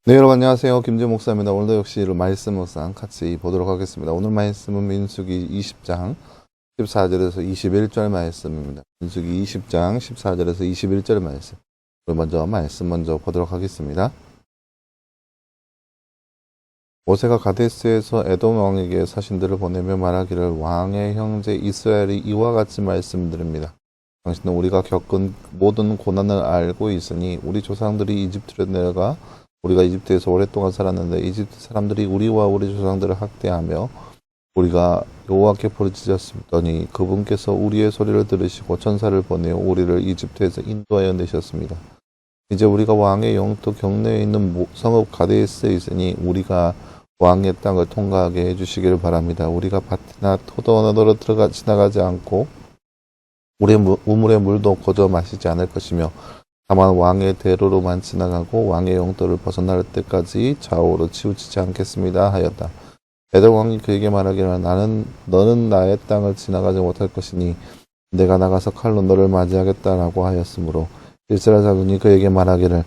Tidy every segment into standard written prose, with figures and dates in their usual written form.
네, 여러분 안녕하세요. 김재 목사입니다. 오늘도 역시 말씀 묵상 같이 보도록 하겠습니다. 오늘 말씀은 민수기 20장 14절에서 21절 말씀입니다. 민수기 20장 14절에서 21절 말씀. 말씀 먼저 보도록 하겠습니다. 모세가 가데스에서 에돔 왕에게 사신들을 보내며 말하기를 왕의 형제 이스라엘이 이와 같이 말씀드립니다. 당신은 우리가 겪은 모든 고난을 알고 있으니 우리 조상들이 이집트로 내려가 우리가 이집트에서 오랫동안 살았는데 이집트 사람들이 우리와 우리 조상들을 학대하며 우리가 여호와께 부르짖었더니 그분께서 우리의 소리를 들으시고 천사를 보내어 우리를 이집트에서 인도하여 내셨습니다. 이제 우리가 왕의 영토 경내에 있는 성읍 가데스에 있으니 우리가 왕의 땅을 통과하게 해주시기를 바랍니다. 우리가 밭이나 토도너로 지나가지 않고 우물의 물도 거저 마시지 않을 것이며 다만 왕의 대로로만 지나가고 왕의 영토를 벗어날 때까지 좌우로 치우치지 않겠습니다 하였다. 에돔 왕이 그에게 말하기를 너는 나의 땅을 지나가지 못할 것이니 내가 나가서 칼로 너를 맞이하겠다라고 하였으므로 이스라엘 자손이 그에게 말하기를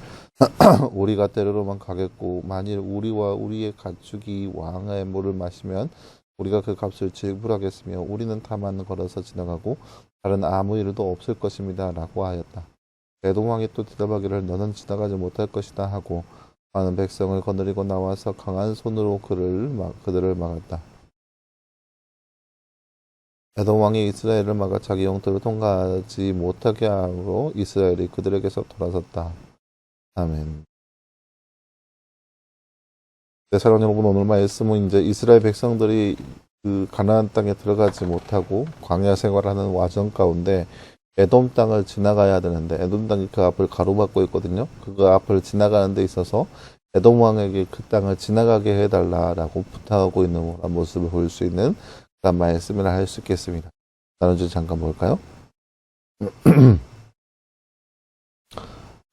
우리가 대로로만 가겠고 만일 우리와 우리의 가축이 왕의 물을 마시면 우리가 그 값을 지불하겠으며 우리는 다만 걸어서 지나가고 다른 아무 일도 없을 것입니다 라고 하였다. 에돔 왕이 또 대답하기를 너는 지나가지 못할 것이다 하고 많은 백성을 거느리고 나와서 강한 손으로 그들을 막았다. 에돔 왕이 이스라엘을 막아 자기 영토를 통과하지 못하게 하므로 이스라엘이 그들에게서 돌아섰다. 아멘. 네, 사랑하는 여러분, 오늘 말씀은 이제 이스라엘 백성들이 그 가나안 땅에 들어가지 못하고 광야 생활하는 와정 가운데 에돔 땅을 지나가야 되는데 에돔 땅이 그 앞을 가로막고 있거든요. 그 앞을 지나가는 데 있어서 에돔 왕에게 그 땅을 지나가게 해달라라고 부탁하고 있는 모습을 볼 수 있는 그런 말씀을 할 수 있겠습니다. 나눠주 잠깐 볼까요?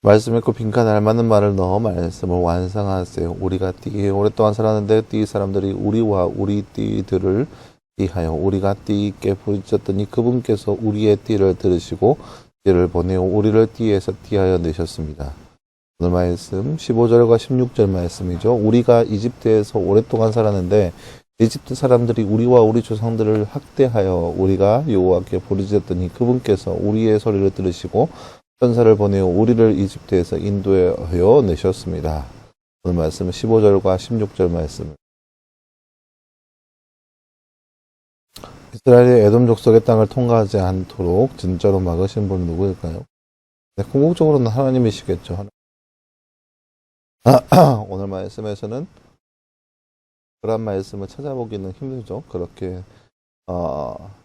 말씀에 그 빈칸에 알맞는 말을 넣어 말씀을 완성하세요. 우리가 띠에 오랫동안 살았는데 띠 사람들이 우리와 우리 띠들을 띠하여 우리가 띠 있게 부르짖었더니 그분께서 우리의 띠를 들으시고 띠를 보내어 우리를 띠에서 띠하여 내셨습니다. 오늘 말씀 15절과 16절 말씀이죠. 우리가 이집트에서 오랫동안 살았는데 이집트 사람들이 우리와 우리 조상들을 학대하여 우리가 여호와께 부르짖었더니 그분께서 우리의 소리를 들으시고 천사를 보내어 우리를 이집트에서 인도하여 내셨습니다. 오늘 말씀은 15절과 16절 말씀. 이스라엘이 에돔 족속의 땅을 통과하지 않도록 진짜로 막으신 분은 누구일까요? 네, 궁극적으로는 하나님이시겠죠. 오늘 말씀에서는 그런 말씀을 찾아보기는 힘들죠. 그렇게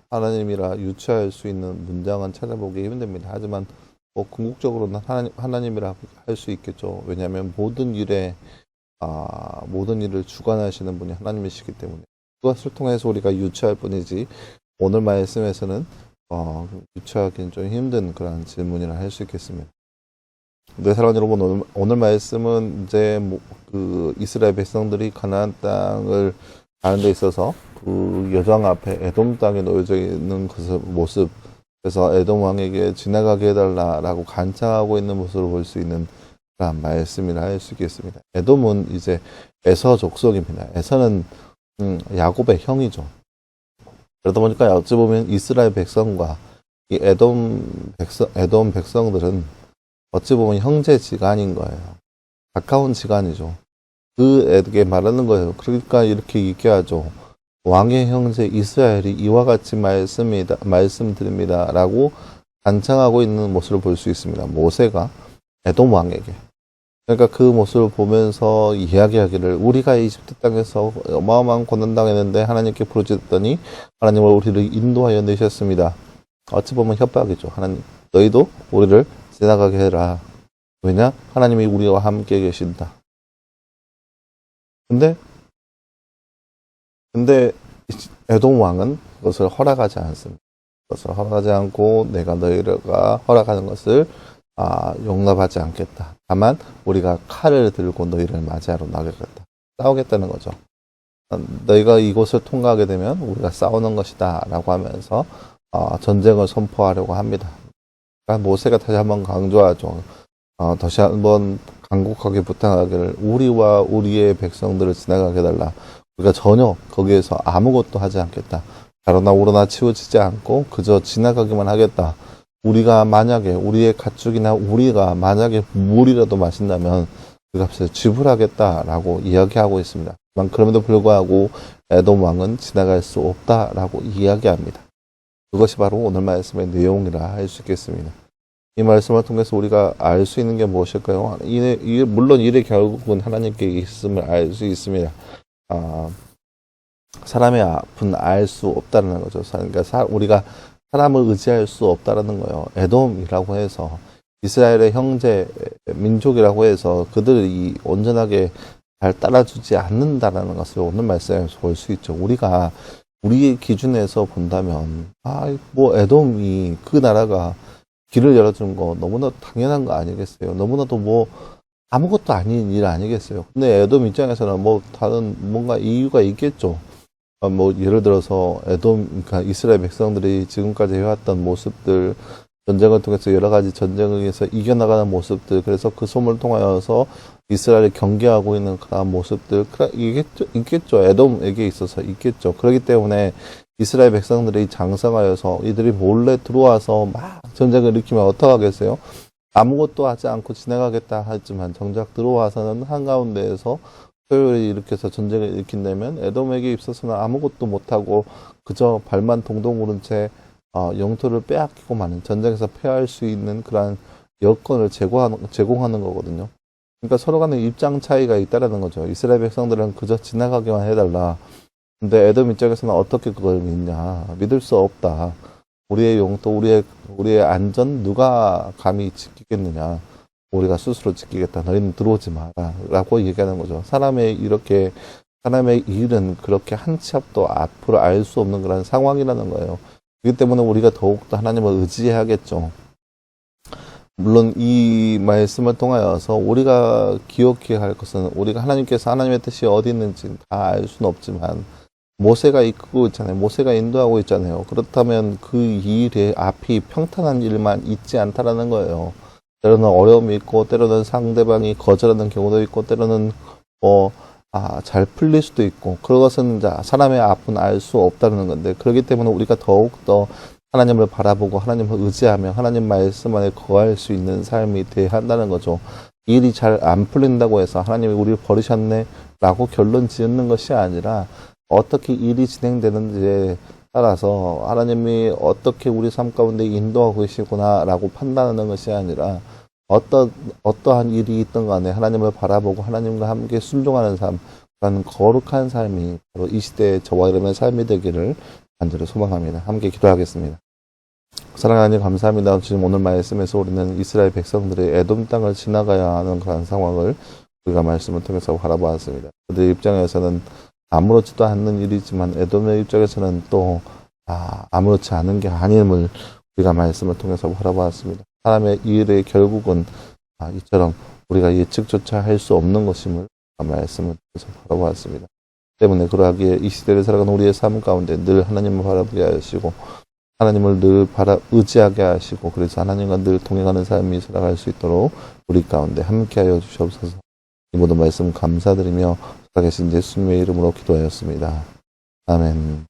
하나님이라 유추할 수 있는 문장은 찾아보기 힘듭니다. 하지만 궁극적으로는 하나님이라 할 수 있겠죠. 왜냐하면 모든 일을 주관하시는 분이 하나님이시기 때문에 그것을 통해서 우리가 유추할 뿐이지 오늘 말씀에서는 유추하기는 좀 힘든 그런 질문이라 할 수 있겠습니다. 네, 사랑하는 여러분, 오늘 말씀은 이제 그 이스라엘 백성들이 가나안 땅을 가는 데 있어서 그 여정 앞에 에돔 땅에 놓여져 있는 그 모습, 그래서 에돔 왕에게 지나가게 해달라라고 간청하고 있는 모습을 볼 수 있는 그런 말씀이라 할 수 있겠습니다. 에돔은 이제 에서 족속입니다. 에서는 야곱의 형이죠. 그러다 보니까 어찌 보면 이스라엘 백성과 이 에돔 백성들은 어찌 보면 형제지간인 거예요. 가까운 지간이죠. 그에게 말하는 거예요. 그러니까 이렇게 얘기하죠. 왕의 형제 이스라엘이 이와 같이 말씀드립니다. 라고 간청하고 있는 모습을 볼 수 있습니다. 모세가 에돔 왕에게. 그러니까 그 모습을 보면서 이야기하기를 우리가 이집트 땅에서 어마어마한 고난 당했는데 하나님께 부르짖었더니 하나님은 우리를 인도하여 내셨습니다. 어찌 보면 협박이죠. 하나님, 너희도 우리를 지나가게 해라. 왜냐? 하나님이 우리와 함께 계신다. 근데 에돔 왕은 그것을 허락하지 않습니다. 그것을 허락하지 않고 내가 너희가 허락하는 것을 용납하지 않겠다. 다만 우리가 칼을 들고 너희를 맞이하러 나가겠다. 싸우겠다는 거죠. 너희가 이곳을 통과하게 되면 우리가 싸우는 것이다 라고 하면서 전쟁을 선포하려고 합니다. 그러니까 모세가 다시 한번 강조하죠. 다시 한번 간곡하게 부탁하기를 우리와 우리의 백성들을 지나가게 해달라. 우리가 전혀 거기에서 아무것도 하지 않겠다. 가로나 우러나 치우치지 않고 그저 지나가기만 하겠다. 우리가 만약에 우리의 가축이나 우리가 만약에 물이라도 마신다면 그 값을 지불하겠다라고 이야기하고 있습니다. 그럼에도 불구하고 에돔 왕은 지나갈 수 없다라고 이야기합니다. 그것이 바로 오늘 말씀의 내용이라 할 수 있겠습니다. 이 말씀을 통해서 우리가 알 수 있는 게 무엇일까요? 물론 일의 결국은 하나님께 있음을 알 수 있습니다. 사람의 앞은 알 수 없다는 거죠. 그러니까 우리가 사람을 의지할 수 없다라는 거예요. 에돔이라고 해서 이스라엘의 형제 민족이라고 해서 그들이 온전하게 잘 따라주지 않는다라는 것을 오늘 말씀에서 볼 수 있죠. 우리가 우리의 기준에서 본다면 에돔이 그 나라가 길을 열어준 거 너무나 당연한 거 아니겠어요? 너무나도 아무것도 아닌 일 아니겠어요? 근데 에돔 입장에서는 다른 뭔가 이유가 있겠죠. 예를 들어서 그러니까 이스라엘 백성들이 지금까지 해왔던 모습들, 전쟁을 통해서 여러 가지 전쟁에서 이겨나가는 모습들, 그래서 그 소문을 통하여서 이스라엘을 경계하고 있는 그런 모습들, 있겠죠. 에돔에게 있어서 있겠죠. 그렇기 때문에 이스라엘 백성들이 장성하여서 이들이 몰래 들어와서 막 전쟁을 일으키면 어떡하겠어요? 아무것도 하지 않고 지나가겠다 하지만 정작 들어와서는 한가운데에서 소요를 일으켜서 전쟁을 일으킨다면 에돔에게 있어서는 아무것도 못하고 그저 발만 동동 구른 채 영토를 빼앗기고 마는 전쟁에서 패할 수 있는 그러한 여건을 제공하는 거거든요. 그러니까 서로 간에 입장 차이가 있다라는 거죠. 이스라엘 백성들은 그저 지나가기만 해달라. 근데 에돔 입장에서는 어떻게 그걸 믿냐. 믿을 수 없다. 우리의 영토, 우리의 안전 누가 감히 지키겠느냐. 우리가 스스로 지키겠다. 너희는 들어오지 마라. 라고 얘기하는 거죠. 사람의 일은 그렇게 한 치 앞도 앞으로 알 수 없는 그런 상황이라는 거예요. 그렇기 때문에 우리가 더욱더 하나님을 의지해야겠죠. 물론 이 말씀을 통하여서 우리가 기억해야 할 것은 우리가 하나님께서 하나님의 뜻이 어디 있는지 다 알 수는 없지만 모세가 이끌고 있잖아요. 모세가 인도하고 있잖아요. 그렇다면 그 일의 앞이 평탄한 일만 있지 않다라는 거예요. 때로는 어려움이 있고 때로는 상대방이 거절하는 경우도 있고 때로는 잘 풀릴 수도 있고 그것은 사람의 앞은 알 수 없다는 건데 그렇기 때문에 우리가 더욱더 하나님을 바라보고 하나님을 의지하며 하나님 말씀 안에 거할 수 있는 삶이 돼야 한다는 거죠. 일이 잘 안 풀린다고 해서 하나님이 우리를 버리셨네 라고 결론 지은 것이 아니라 어떻게 일이 진행되는지에 따라서 하나님이 어떻게 우리 삶 가운데 인도하고 계시구나 라고 판단하는 것이 아니라 어떠한 일이 있든 간에 하나님을 바라보고 하나님과 함께 순종하는 삶, 그런 거룩한 삶이 바로 이 시대의 저와 여러분의 삶이 되기를 간절히 소망합니다. 함께 기도하겠습니다. 사랑하는 하나님 감사합니다. 지금 오늘 말씀에서 우리는 이스라엘 백성들이 에돔 땅을 지나가야 하는 그런 상황을 우리가 말씀을 통해서 바라보았습니다. 그들 입장에서는 아무렇지도 않는 일이지만 에돔의 입장에서는 또 아무렇지 않은 게 아님을 우리가 말씀을 통해서 바라보았습니다. 사람의 일의 결국은 이처럼 우리가 예측조차 할 수 없는 것임을 말씀을 통해서 바라보았습니다. 때문에 그러하기에 이 시대를 살아가는 우리의 삶 가운데 늘 하나님을 바라보게 하시고 하나님을 늘 의지하게 하시고 그래서 하나님과 늘 동행하는 삶이 살아갈 수 있도록 우리 가운데 함께하여 주시옵소서. 이 모든 말씀 감사드리며 살아계신 예수님의 이름으로 기도하였습니다. 아멘.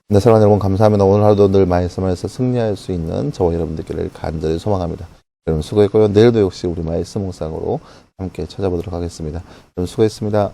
네, 사랑하는 여러분 감사합니다. 오늘 하루도 늘 말씀에서 승리할 수 있는 저와 여러분들께를 간절히 소망합니다. 여러분 수고했고요. 내일도 역시 우리 말씀 묵상으로 함께 찾아보도록 하겠습니다. 여러분 수고했습니다.